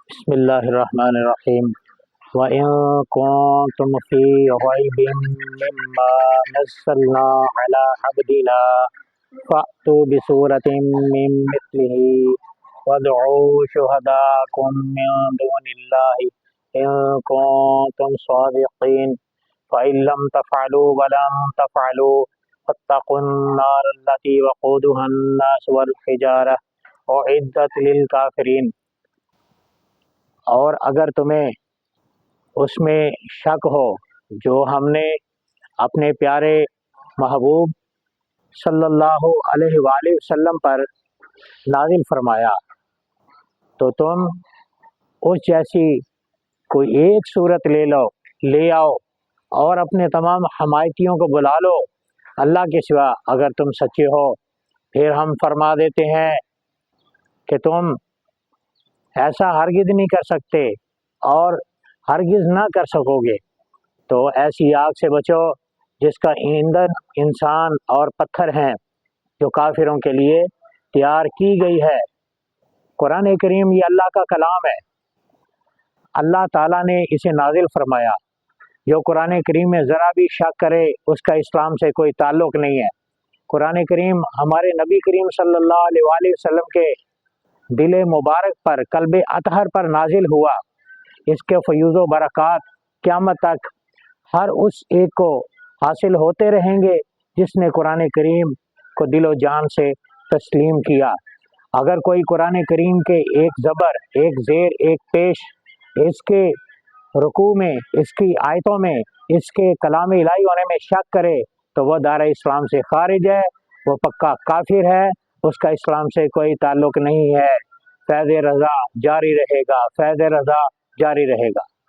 بسم اللہ الرحمن الرحیم وَإِن كُنتُمْ فِي رَيْبٍ مِّمَّا نَزَّلْنَا عَلَىٰ عَبْدِنَا فَأْتُوا بِسُورَةٍ مِّن مِّثْلِهِ وَادْعُوا شُهَدَاءَكُم مِّن دُونِ اللَّهِ إِن كُنتُمْ صَادِقِينَ فَإِن لَّمْ تَفْعَلُوا وَلَن تَفْعَلُوا فَاتَّقُوا النَّارَ الَّتِي وَقُودُهَا النَّاسُ وَالْحِجَارَةُ أُعِدَّتْ لِلْكَافِرِينَ۔ اور اگر تمہیں اس میں شک ہو جو ہم نے اپنے پیارے محبوب صلی اللہ علیہ وآلہ وسلم پر نازل فرمایا تو تم اس جیسی کوئی ایک صورت لے آؤ اور اپنے تمام حمایتیوں کو بلا لو اللہ کے سوا اگر تم سچے ہو۔ پھر ہم فرما دیتے ہیں کہ تم ایسا ہرگز نہیں کر سکتے اور ہرگز نہ کر سکو گے، تو ایسی آگ سے بچو جس کا ایندھن انسان اور پتھر ہیں جو کافروں کے لیے تیار کی گئی ہے۔ قرآن کریم یہ اللہ کا کلام ہے، اللہ تعالیٰ نے اسے نازل فرمایا۔ جو قرآن کریم میں ذرا بھی شک کرے اس کا اسلام سے کوئی تعلق نہیں ہے۔ قرآن کریم ہمارے نبی کریم صلی اللہ علیہ وآلہ وسلم کے دل مبارک پر، قلب اطہر پر نازل ہوا۔ اس کے فیوز و برکات قیامت تک ہر اس ایک کو حاصل ہوتے رہیں گے جس نے قرآن کریم کو دل و جان سے تسلیم کیا۔ اگر کوئی قرآن کریم کے ایک زبر، ایک زیر، ایک پیش، اس کے رکوع میں، اس کی آیتوں میں، اس کے کلام الہی ہونے میں شک کرے تو وہ دار اسلام سے خارج ہے، وہ پکا کافر ہے، اس کا اسلام سے کوئی تعلق نہیں ہے۔ فیض رضا جاری رہے گا، فیض رضا جاری رہے گا۔